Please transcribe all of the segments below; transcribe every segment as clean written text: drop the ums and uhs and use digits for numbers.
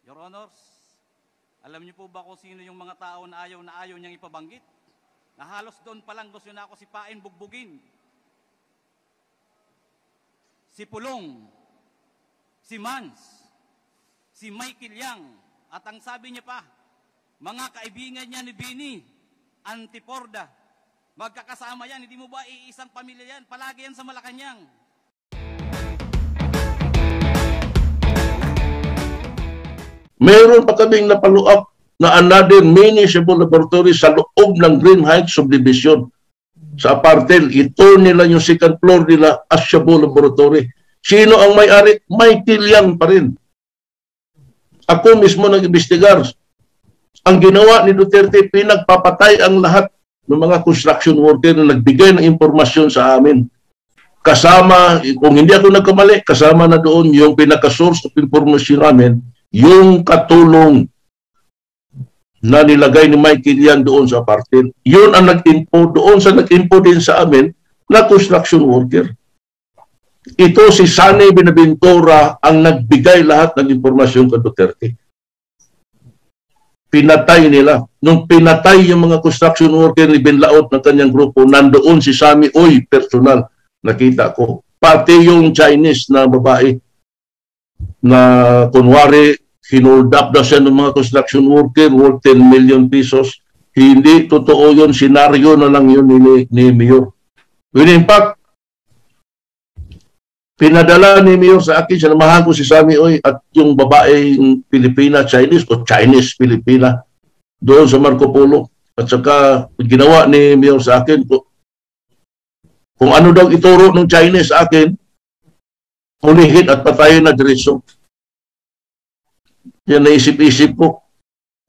Your Honors, alam niyo po ba kung sino yung mga tao na ayaw niyang ipabanggit? Na halos doon pa lang gusto na ako sipain, bugbugin. Si Pulong, si Mans, si Michael Yang, at ang sabi niya pa, mga kaibigan niya ni Bini, Antiporda, magkakasama yan, hindi mo ba iisang pamilya yan? Palagi yan sa Malacanang. Mayroon pa kaming napalo-up na another mini Cebu laboratory sa loob ng Green Heights Subdivision. Sa Apartel, ito nila yung second floor nila as Cebu laboratory. Sino ang may-ari? Michael Yang pa rin. Ako mismo nag-imbestigar. Ang ginawa ni Duterte, pinagpapatay ang lahat ng mga construction worker na nagbigay ng impormasyon sa amin. Kasama, kung hindi ako nagkamali, kasama na doon yung pinaka-source of information namin, yung katulong na nilagay ni Michael Yan doon sa Apartel. Yun ang nag-info doon sa nag-info din sa amin na construction worker. Ito si Sani Binaventura ang nagbigay lahat ng impormasyon kay Duterte. Pinatay nila. Nung pinatay yung mga construction worker ni Binlaot ng kanyang grupo, nandoon si Sami Uy, personal. Nakita ko. Pati yung Chinese na babae na kunwari hinold up daw siya ng mga construction worker worth 10 million pesos. Hindi totoo yun. Senaryo na lang yun ni Mayor. In fact, pinadala ni Mayor sa akin, sinamahan ko si Sami Uy at yung babaeng Pilipina-Chinese o Chinese-Pilipina doon sa Marco Polo. At saka ginawa ni Mayor sa akin, kung ano daw ituro ng Chinese sa akin, ulihin at patayin na diretso. Yan naisip-isip ko.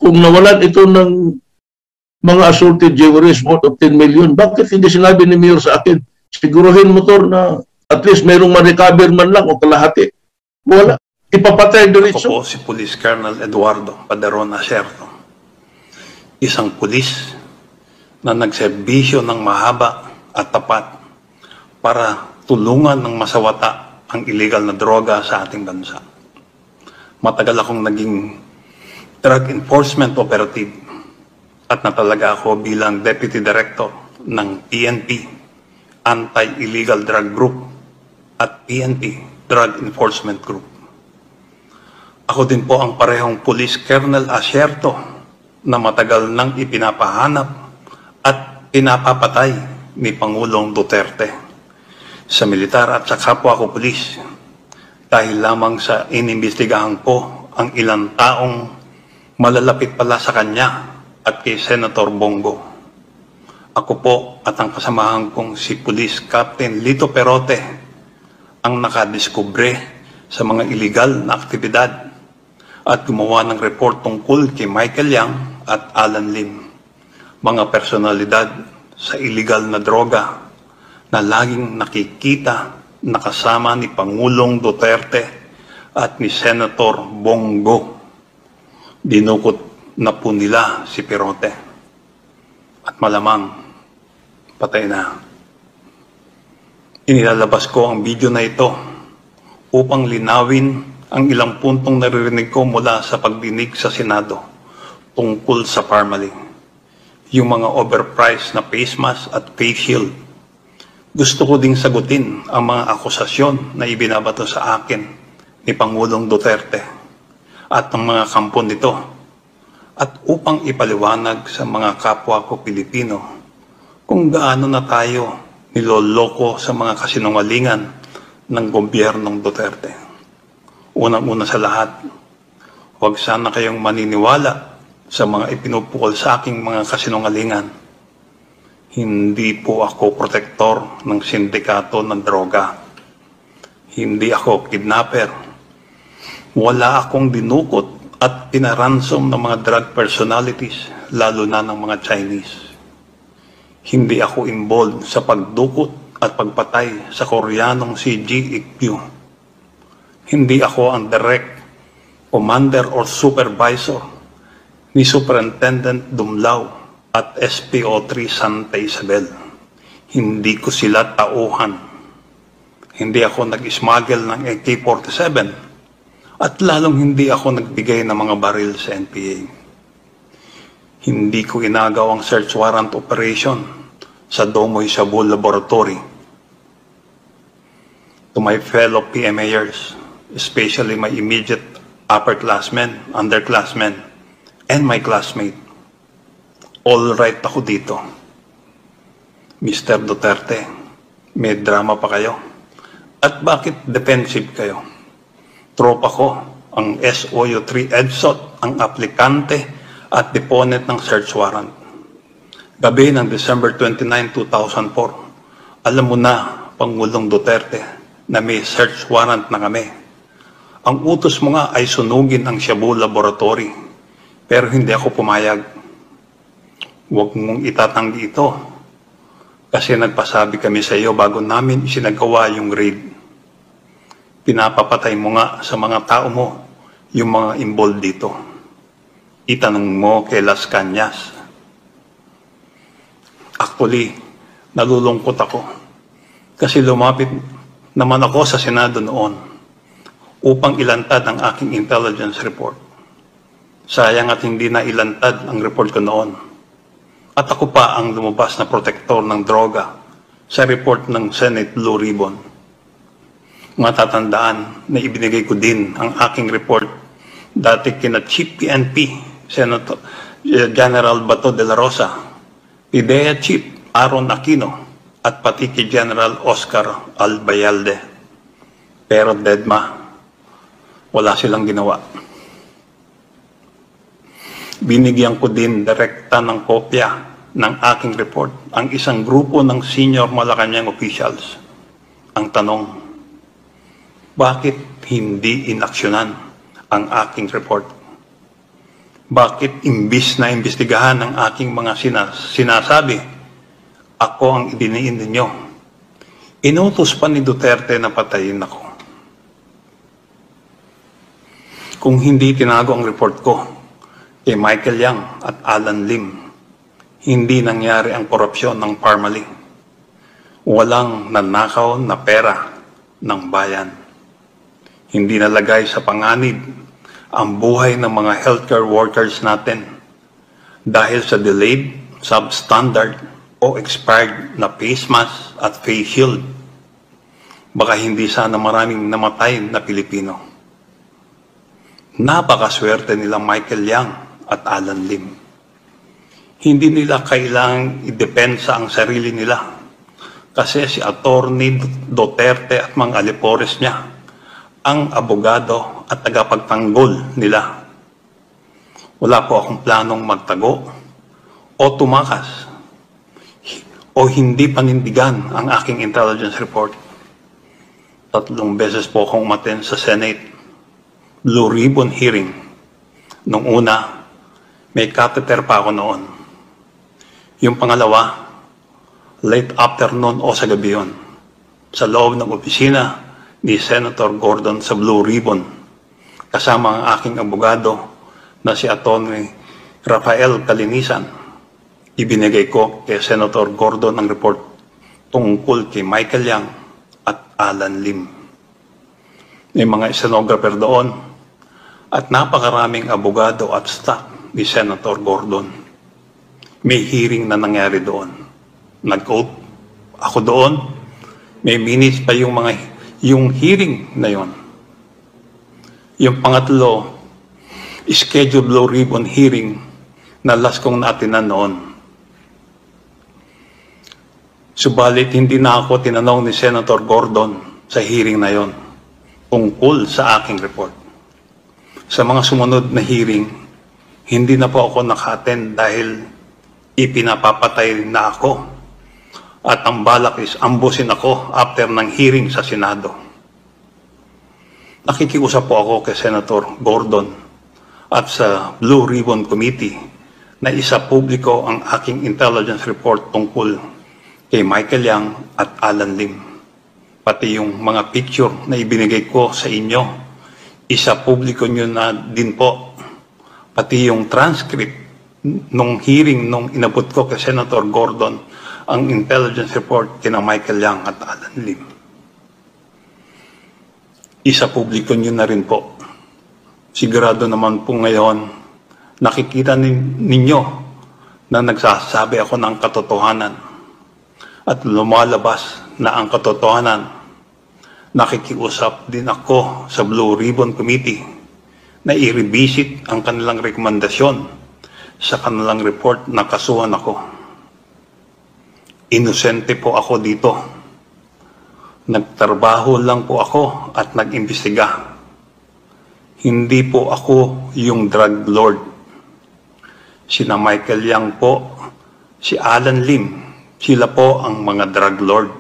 Kung nawalan ito ng mga assaulted jewelries worth of 10 million, bakit hindi sinabi ni Mayor sa akin? Siguruhin mo to na at least mayroong ma-recover man lang o kalahati. Wala. Ipapatay diretso. Ako po si Police Colonel Eduardo Paderon Acerto. Isang pulis na nagserbisyo ng mahaba at tapat para tulungan ng masawata ang illegal na droga sa ating bansa. Matagal akong naging drug enforcement operative at natalaga ako bilang Deputy Director ng PNP, Anti-Illegal Drug Group at PNP, Drug Enforcement Group. Ako din po ang parehong Police Colonel Acerto na matagal nang ipinapahanap at pinapapatay ni Pangulong Duterte sa militar at sa kapwa ko pulis dahil lamang sa inimbestigahan ko ang ilang taong malalapit pala sa kanya at kay Senator Bongo. Ako po at ang kasamahan kong si Police Captain Lito Perote ang nakadiskubre sa mga illegal na aktibidad at gumawa ng report tungkol kay Michael Yang at Alan Lim, mga personalidad sa illegal na droga na laging nakikita nakasama ni Pangulong Duterte at ni Senator Bongo. Dinukot na po nila si Perote at malamang patay na. Inilalabas ko ang video na ito upang linawin ang ilang puntong naririnig ko mula sa pagdinig sa Senado tungkol sa Parmalee. Yung mga overpriced na face mask at face shield. Gusto ko ding sagutin ang mga akusasyon na ibinabato sa akin ni Pangulong Duterte at ng mga kampo nito at upang ipaliwanag sa mga kapwa ko Pilipino kung gaano na tayo niloloko sa mga kasinungalingan ng gobyernong Duterte. Unang-una sa lahat, huwag sana kayong maniniwala sa mga ipinupukol sa aking mga kasinungalingan. Hindi po ako protektor ng sindikato ng droga. Hindi ako kidnapper. Wala akong dinukot at pinaransom ng mga drug personalities, lalo na ng mga Chinese. Hindi ako involved sa pagdukot at pagpatay sa Koreanong si GEQ. Hindi ako ang direct commander or supervisor ni Superintendent Dumlao at SPO3 Santa Isabel. Hindi ko sila tauhan. Hindi ako nag-smuggle ng AK-47 At lalong hindi ako nagbigay ng mga baril sa NPA. Hindi ko inagawang search warrant operation sa Domoy Shabu Laboratory. To my fellow PMAers, especially my immediate upperclassmen, underclassmen, and my classmate, all right ako dito. Mr. Duterte, may drama pa kayo? At bakit defensive kayo? Tropa ko, ang SOU-3 EDSOT, ang aplikante at deponent ng search warrant. Gabi ng December 29, 2004, alam mo na, Pangulong Duterte, na may search warrant na kami. Ang utos mo nga ay sunugin ang Shabu Laboratory, pero hindi ako pumayag. Huwag mong itatanggi ito, kasi nagpasabi kami sa iyo bago namin isinagawa yung raid. Pinapapatay mo nga sa mga tao mo yung mga involved dito. Itanong mo kay Las Cañas. Actually, nalulungkot ako kasi lumapit naman ako sa Senado noon upang ilantad ang aking intelligence report. Sayang at hindi na ilantad ang report ko noon. At ako pa ang lumabas na protektor ng droga sa report ng Senate Blue Ribbon. Matatandaan na ibinigay ko din ang aking report dati kina Chief PNP, Senator General Bato de la Rosa, PIDEA Chief Aaron Aquino, at pati kay General Oscar Albayalde. Pero deadma, wala silang ginawa. Binigyan ko din direkta ng kopya ng aking report ang isang grupo ng senior Malacanang officials. Ang tanong, bakit hindi inaksyonan ang aking report? Bakit imbis na imbestigahan ang aking mga sinasabi, ako ang idiniin ninyo? Inutos pa ni Duterte na patayin ako. Kung hindi tinago ang report ko kay Michael Yang at Alan Lim, hindi nangyari ang korupsyon ng Parmali. Walang nanakaw na pera ng bayan. Hindi nalagay sa panganib ang buhay ng mga healthcare workers natin dahil sa delayed, substandard o expired na face mask at face shield. Baka hindi sana maraming namatay na Pilipino. Napakaswerte nila Michael Yang at Alan Lim. Hindi nila kailangang idepensa ang sarili nila kasi si Atty. Duterte at mga alipores niya ang abogado at tagapagtanggol nila. Wala po akong planong magtago o tumakas o hindi panindigan ang aking intelligence report. 3 beses po akong umattend sa Senate Blue Ribbon hearing. Nung una, may catheter pa ako noon. Yung pangalawa, late afternoon o sa gabi yun, sa loob ng opisina ni Senator Gordon sa Blue Ribbon, kasama ang aking abogado na si Atty. Rafael Calinisan. Ibinigay ko kay Senator Gordon ang report tungkol kay Michael Yang at Alan Lim. May mga stenographer doon at napakaraming abogado at staff ni Senator Gordon. May hearing na nangyari doon. Nag-oath ako doon. May minutes pa yung hearing na yon. Yung pangatlo, scheduled Blue Ribbon hearing na last kong naatinan noon. Subalit hindi na ako tinanong ni Senator Gordon sa hearing na yon tungkol sa aking report. Sa mga sumunod na hearing, hindi na po ako naka-attend dahil ipinapapatay na ako. At ang balak is ambusin ako after ng hearing sa Senado. Nakikiusap po ako kay Senator Gordon at sa Blue Ribbon Committee na isa publiko ang aking intelligence report tungkol kay Michael Yang at Alan Lim. Pati yung mga picture na ibinigay ko sa inyo, isa publiko nyo na din po. Pati yung transcript nung hearing nung inabot ko kay Senator Gordon ang intelligence report kina Michael Yang at Alan Lim. Isa publiko nyo na rin po. Sigurado naman po ngayon, nakikita ninyo na nagsasabi ako ng katotohanan at lumalabas na ang katotohanan. Nakikiusap din ako sa Blue Ribbon Committee na i-revisit ang kanilang rekomendasyon sa kanilang report na kasuhan ako. Inosente po ako dito. Nagtrabaho lang po ako at nag-imbestiga. Hindi po ako yung drug lord. Sina Michael Yang po, si Alan Lim, sila po ang mga drug lord.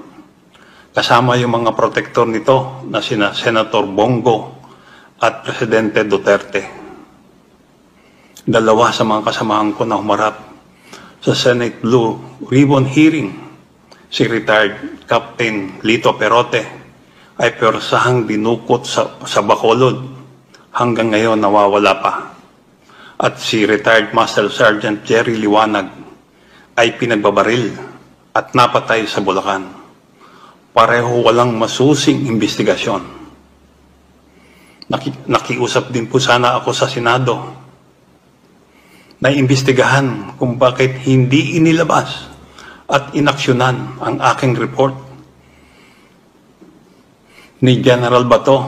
Kasama yung mga protektor nito na sina Senator Bongo at Presidente Duterte. Dalawa sa mga kasamahan ko na humarap sa Senate Blue Ribbon hearing, si retired Captain Lito Perote ay persahang dinukot sa Bacolod, hanggang ngayon nawawala pa. At si retired Master Sergeant Jerry Liwanag ay pinagbabaril at napatay sa Bulacan. Pareho walang masusing investigasyon. Nakiusap din po sana ako sa Senado na imbestigahan kung bakit hindi inilabas at inaksyonan ang aking report ni General Bato,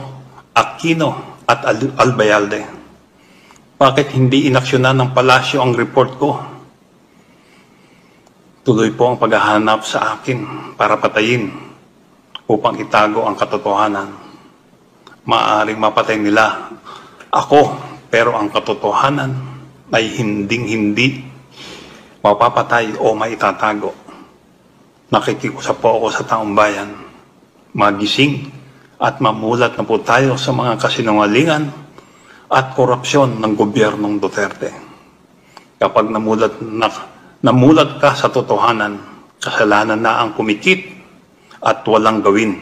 Aquino at Albayalde. Bakit hindi inaksyonan ng palasyo ang report ko? Tuloy po ang paghahanap sa akin para patayin upang itago ang katotohanan. Maaaring mapatay nila ako, pero ang katotohanan ay hinding-hindi mapapatay o maitatago. Nakikiusap po ako sa taong bayan, magising at mamulat na po tayo sa mga kasinungalingan at korupsyon ng gobyernong Duterte. Kapag namulat ka sa totohanan, kasalanan na ang kumikit at walang gawin.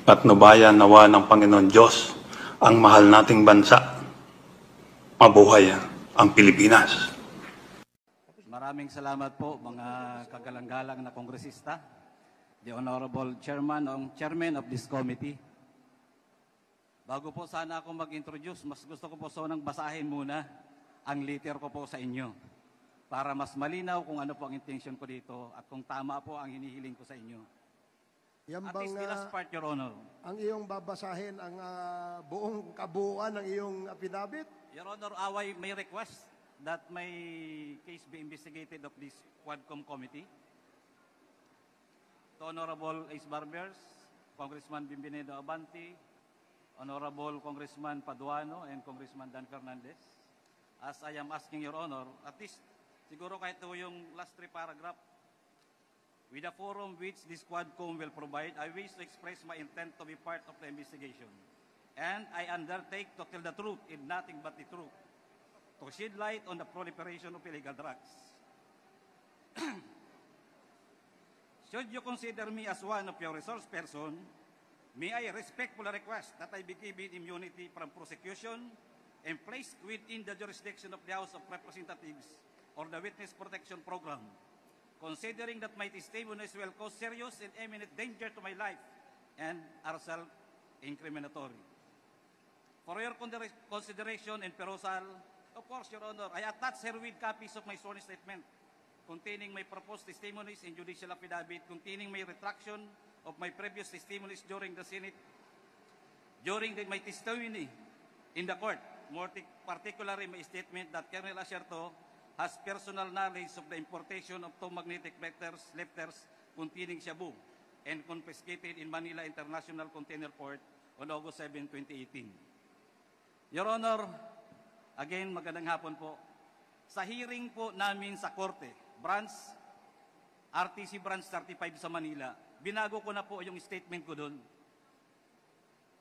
Patnubayan nawa ng Panginoon Diyos ang mahal nating bansa. Mabuhay ang Pilipinas. Maraming salamat po mga kagalang-galang na kongresista, the Honorable Chairman of this committee. Bago po sana ako mag-introduce, mas gusto ko po sanang basahin muna ang letter ko po sa inyo para mas malinaw kung ano po ang intention ko dito at kung tama po ang hinihiling ko sa inyo. Yan At bang least the last part, Your Honor. ang iyong babasahin ang buong kabuuan ng iyong affidavit? Your Honor, I may request that my case be investigated of this Quadcom committee. To Honorable Ace Barbers, Congressman Bimbinedo Abante, Honorable Congressman Paduano, and Congressman Dan Fernandez, as I am asking Your Honor, at least siguro kahit ito yung last 3 paragraph, with the forum which this Quadcom will provide, I wish to express my intent to be part of the investigation. And I undertake to tell the truth and nothing but the truth, to shed light on the proliferation of illegal drugs. Should you consider me as one of your resource person, may I respectfully request that I be given immunity from prosecution and placed within the jurisdiction of the House of Representatives or the Witness Protection Program, considering that my testimonies will cause serious and imminent danger to my life and are self-incriminatory. For your consideration and perusal, of course, Your Honor, I attach herewith copies of my sworn statement containing my proposed testimonies and judicial affidavit containing my retraction of my previous testimonies during the Senate, my testimony in the court, more particularly my statement that Colonel Asierto has personal knowledge of the importation of 2 magnetic lifters containing shabu and confiscated in Manila International Container Port on August 7, 2018. Your Honor, again, magandang hapon po. Sa hearing po namin sa Korte, RTC Branch 35 sa Manila, binago ko na po yung statement ko doon.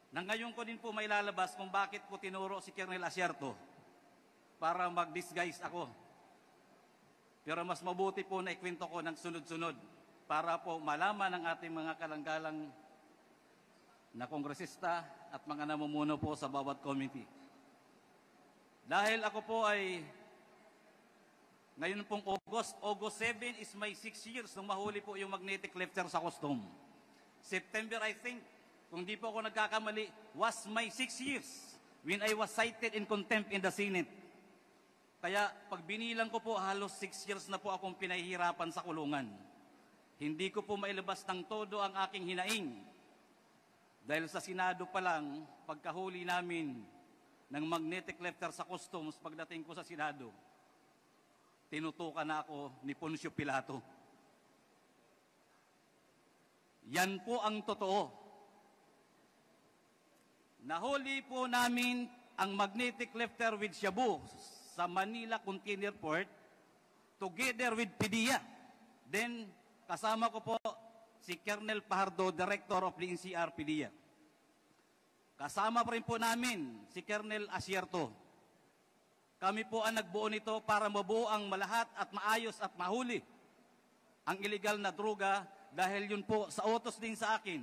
Nang ngayon ko din po may lalabas kung bakit po tinuro si Colonel Asierto para mag-disguise ako. Pero mas mabuti po na ikwento ko ng sunod-sunod para po malaman ng ating mga kalanggalang na kongresista at mga namumuno po sa bawat committee. Dahil ako po ay ngayon pong August 7 is my 6 years nung mahuli po yung magnetic lifter sa custom. September, I think, kung di po ako nagkakamali, was my 6 years when I was cited in contempt in the Senate. Kaya pag binilang ko po, halos 6 years na po akong pinahihirapan sa kulungan. Hindi ko po mailabas ng todo ang aking hinaing. Dahil sa Senado pa lang, pagkahuli namin ng magnetic lifter sa customs, pagdating ko sa Senado, tinutukan na ako ni Poncio Pilato. Yan po ang totoo. Nahuli po namin ang magnetic lifter with Shabu sa Manila Container Port together with PDEA. Then, kasama ko po si Colonel Pajardo, Director of the NCR PDEA. Kasama pa rin po namin si Colonel Asierto. Kami po ang nagbuo nito para mabuo ang malahat at maayos at mahuli ang illegal na droga dahil yun po sa utos din sa akin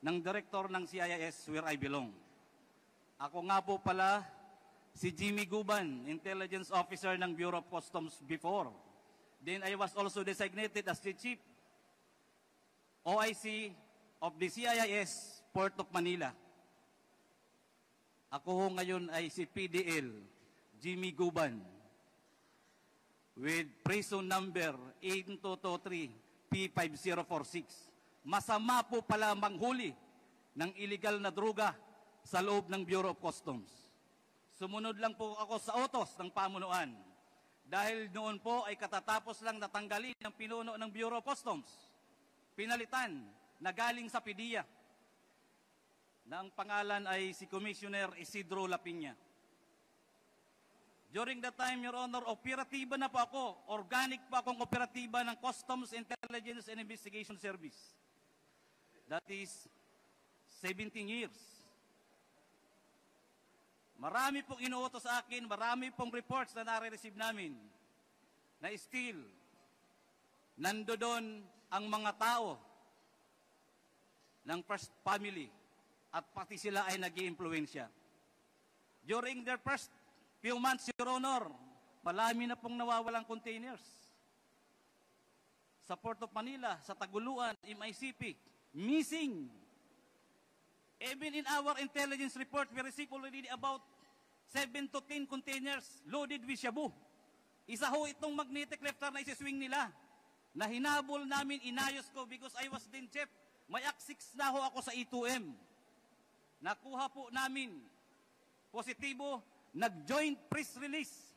ng Director ng CIS where I belong. Ako nga po pala si Jimmy Guban, Intelligence Officer ng Bureau of Customs before. Then I was also designated as the Chief OIC of the CIS Port of Manila. Ako ho ngayon ay si PDL Jimmy Guban with prison number 8223 P5046. Masama po pala manghuli ng illegal na droga sa loob ng Bureau of Customs. Sumunod lang po ako sa utos ng pamunuan dahil noon po ay katatapos lang natanggalin ang pinuno ng Bureau of Customs. Pinalitan na galing sa PDEA na ang pangalan ay si Commissioner Isidro Lapiña. During that time, Your Honor, operatiba na po ako. Organic po akong operatiba ng Customs Intelligence and Investigation Service. That is 17 years. Marami pong inuutos sa akin, marami pong reports na nare-receive namin na still nando doon ang mga tao ng first family at pati sila ay nag-i-impluensya. During their first few months, Your Honor, marami na pong nawawalang containers. Sa Port of Manila, sa Taguluan, MICP, missing. Even in our intelligence report, we received already about 7 to 10 containers loaded with shabu. Isa ho itong magnetic lifter na isiswing nila. Na hinabol namin, inayos ko because I was then chief. May Act 6 na ho ako sa E2M. Nakuha po namin positibo, nag-joint press release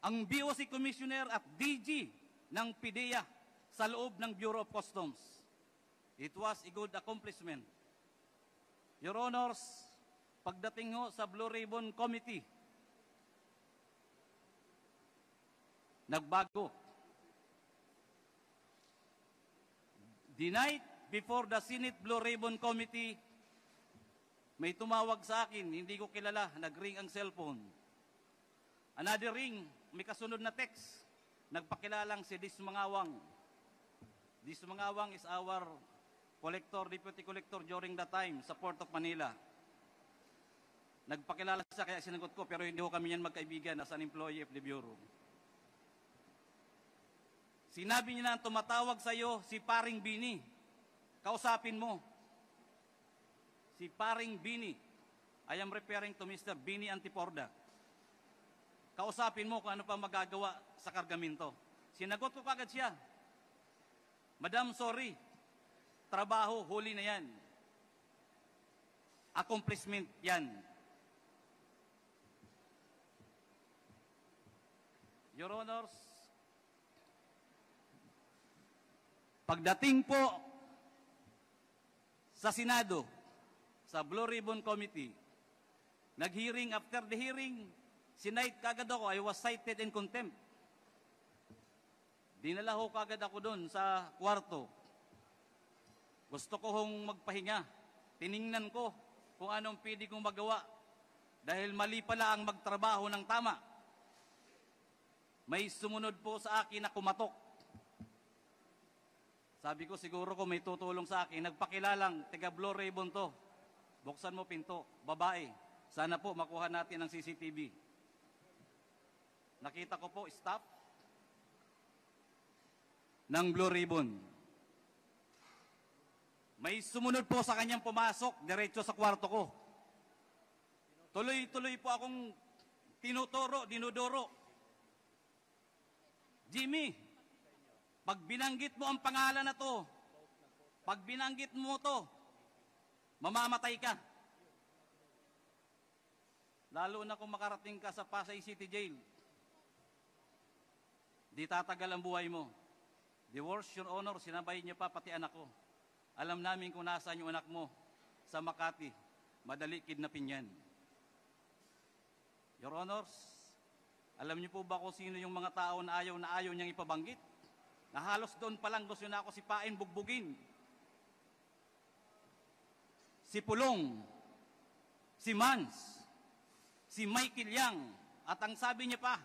ang BOC Commissioner at DG ng PDEA sa loob ng Bureau of Customs. It was a good accomplishment. Your Honors, pagdating ho sa Blue Ribbon Committee, nagbago. The night before the Senate Blue Ribbon Committee, may tumawag sa akin, hindi ko kilala, nag-ring ang cellphone. Another ring, may kasunod na text, nagpakilalang si Dis Mangawang. Dis Mangawang is our collector, deputy collector during that time sa Port of Manila. Nagpakilala siya kaya sinagot ko, pero hindi ko kami yan magkaibigan as an employee of the Bureau. Sinabi niya na tumatawag sa iyo si Paring Bini. Kausapin mo. Si Paring Bini. I am referring to Mr. Bini Antiporda. Kausapin mo kung ano pa magagawa sa kargamento. Sinagot ko kagad siya. Madam, sorry. Trabaho, huli na yan. Accomplishment yan. Your Honors, pagdating po sa Senado, sa Blue Ribbon Committee, nag-hearing, after the hearing, sinight kagad ako, I was cited in contempt. Dinala ho kagad ako doon sa kwarto. Gusto ko hong magpahinga. Tiningnan ko kung anong pwede kong magawa. Dahil mali pala ang magtrabaho ng tama. May sumunod po sa akin na kumatok. Sabi ko, siguro ko may tutulong sa akin. Nagpakilalang, taga Blue Ribbon to. Buksan mo pinto, babae. Sana po makuha natin ang CCTV. Nakita ko po, staff ng Blue Ribbon. May sumunod po sa kanyang pumasok, diretso sa kwarto ko. Tuloy-tuloy po akong dinuduro. Jimmy, pag binanggit mo ang pangalan na to, pag binanggit mo to, mamamatay ka. Lalo na kung makarating ka sa Pasay City Jail. Di tatagal ang buhay mo. The worst, Your Honor, sinabay niya pa pati anak ko. Alam namin kung nasaan yung anak mo sa Makati. Madali kidnapin yan. Your Honors, alam niyo po ba kung sino yung mga tao na ayaw niyang ipabanggit? Na halos doon pa lang gusto na ako sipain, bugbugin. Si Pulong, si Mans, si Michael Yang, at ang sabi niya pa,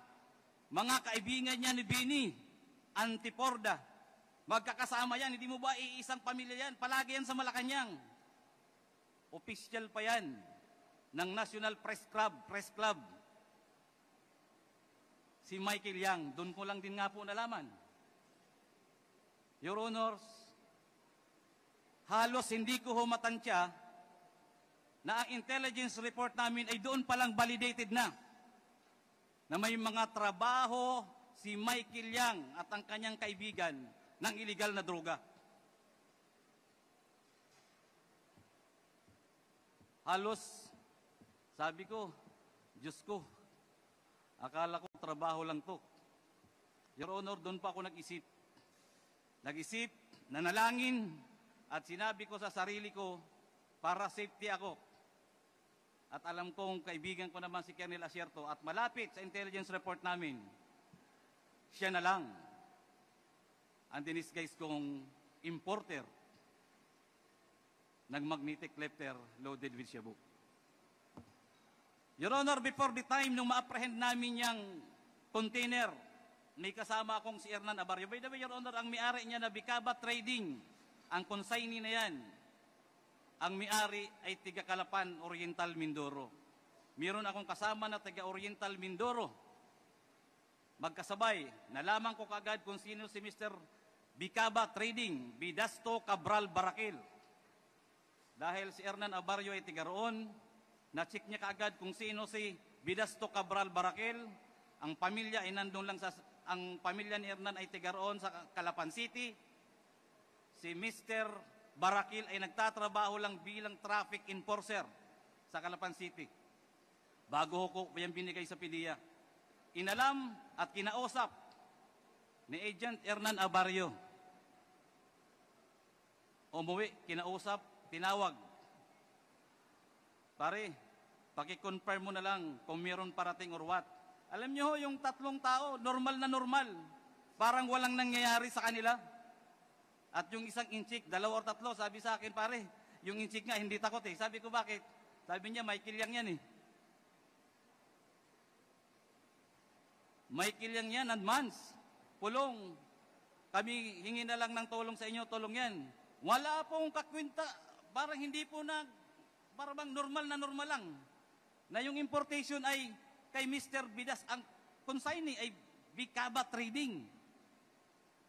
mga kaibigan niya ni Bini, Antiporda, magkakasama yan, hindi mo ba iisang pamilya yan? Palagi yan sa Malacanang. Official pa yan ng National Press Club. Si Michael Yang, doon ko lang din nga po nalaman. Your Honors, halos hindi ko humatansya na ang intelligence report namin ay doon palang validated na may mga trabaho si Michael Yang at ang kanyang kaibigan ng iligal na droga. Halos, sabi ko, Diyos ko, akala ko trabaho lang to. Your Honor, doon pa ako nag-isip. Nag-isip, nanalangin, at sinabi ko sa sarili ko, para safety ako. At alam kong kaibigan ko naman si Colonel Asierto at malapit sa intelligence report namin, siya na lang ang dinisguise kong importer ng magnetic lifter loaded with shabu. Your Honor, before the time nung ma-apprehend namin yung container, may kasama akong si Hernan Abaryo. By the way, Your Honor, ang may-ari niya na Bicaba Trading, ang consignee na yan, ang may-ari ay tiga Calapan, Oriental, Mindoro. Meron akong kasama na tiga Oriental, Mindoro. Magkasabay, nalaman ko kaagad kung sino si Mr. Bicaba Trading, Bidasto Cabral Barakil. Dahil si Hernan Abaryo ay tiga roon, na-check niya kaagad kung sino si Bidasto Cabral Barakil. Ang pamilya ay nandun lang ang pamilya ni Hernan ay tiga roon sa Calapan City. Si Mr. Barakil ay nagtatrabaho lang bilang traffic enforcer sa Calapan City. Bago ko yan binigay sa PDEA. Inalam at kinausap ni Agent Hernan Abaryo. Umuwi, kinausap, tinawag. Pare, paki-confirm mo na lang kung meron parating or what. Alam niyo yung tatlong tao, normal na normal. Parang walang nangyayari sa kanila. At yung isang inchik, 2 or 3, sabi sa akin, pare, yung inchik nga, hindi takot eh. Sabi ko, bakit? Sabi niya, Michael Yang yan eh. Michael Yang yan, and Mans, Pulong, kami hingi na lang ng tulong sa inyo, tulong yan. Wala pong kakwinta, parang hindi po parang normal lang. Na yung importation ay kay Mr. Bidas, ang consignee ay Bicaba Trading.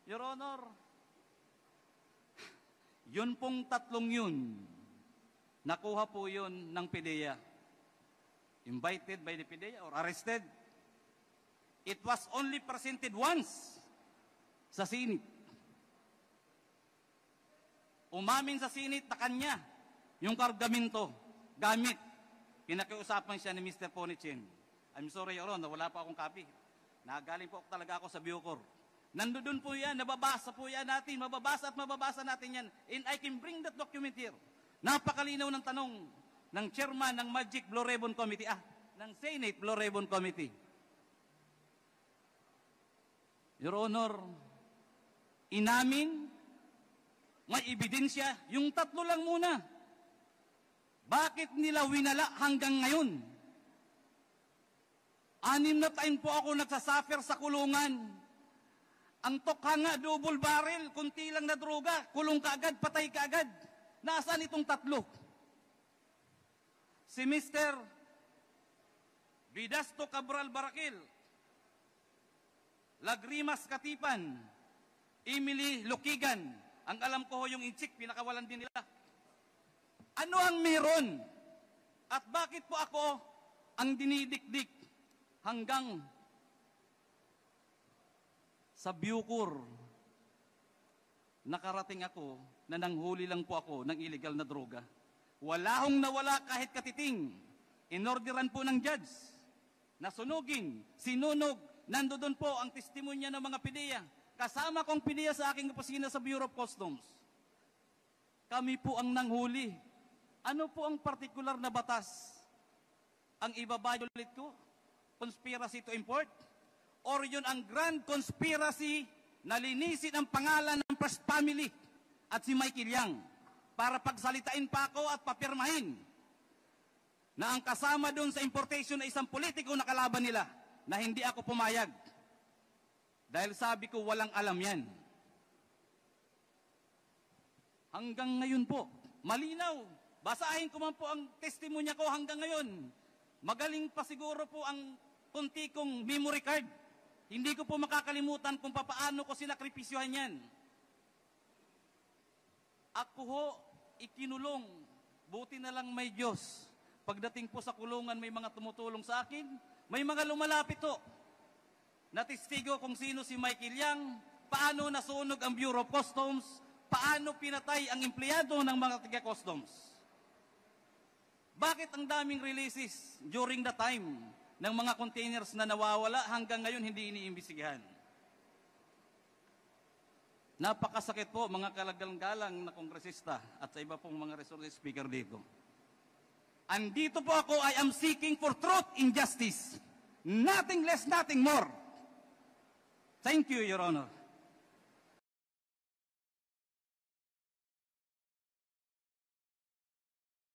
Your Honor, yun pong tatlong yun, nakuha po yun ng PDEA. Invited by the PDEA or arrested. It was only presented once sa Senate. Umamin sa Senate na kanya yung kargamento, gamit. Pinakiusapan siya ni Mr. Ponichen. I'm sorry, Your Honor, wala pa akong copy. Nagaling po talaga ako sa Bucor. Nandoon po yan, nababasa po yan natin, mababasa at mababasa natin yan. And I can bring that document here. Napakalinaw ng tanong ng chairman ng Magic Blue Ribbon Committee, ng Senate Blue Ribbon Committee. Your Honor, inamin, may ebidensya, yung tatlo lang muna. Bakit nila winala hanggang ngayon? 6 na taon po ako nagsasuffer sa kulungan. Ang tokha nga, double barrel, kunti lang na droga, kulong kaagad, patay kaagad. Nasaan itong tatlo? Si Mr. Bidasto Cabral Barakil, Lagrimas Katipan, Emily Lukigan, ang alam ko yung inchik, pinakawalan din nila. Ano ang meron? At bakit po ako ang dinidikdik hanggang sa Bucor. Nakarating ako na nanghuli lang po ako ng illegal na droga. Wala hong nawala kahit katiting. Inorderan po ng judge na sunugin, sinunog. Nandoon po ang testimonya ng mga PIDEA. Kasama kong PIDEA sa aking opisina sa Bureau of Customs. Kami po ang nanghuli. Ano po ang partikular na batas ang ibabayolate ko? Conspiracy to import? Or yun ang grand conspiracy na linisin ang pangalan ng First Family at si Michael Yang para pagsalitain pa ako at papirmahin na ang kasama doon sa importation ay isang politiko na kalaban nila na hindi ako pumayag. Dahil sabi ko walang alam yan. Hanggang ngayon po, malinaw. Basahin ko man po ang testimonya ko hanggang ngayon. Magaling pa siguro po ang kunti kong memory card. Hindi ko po makakalimutan kung papaano ko sinakripisyohan yan. Ako ho, ikinulong. Buti na lang may Diyos. Pagdating po sa kulungan, may mga tumutulong sa akin. May mga lumalapit ho. Natistigo kung sino si Michael Yang, paano nasunog ang Bureau of Customs, paano pinatay ang empleyado ng mga taga-customs. Bakit ang daming releases during the time ng mga containers na nawawala hanggang ngayon hindi iniimbestigahan? Napakasakit po mga kalagalang-galang na kongresista at sa iba pong mga resource speaker dito. Andito po ako, I am seeking for truth and justice. Nothing less, nothing more. Thank you, Your Honor.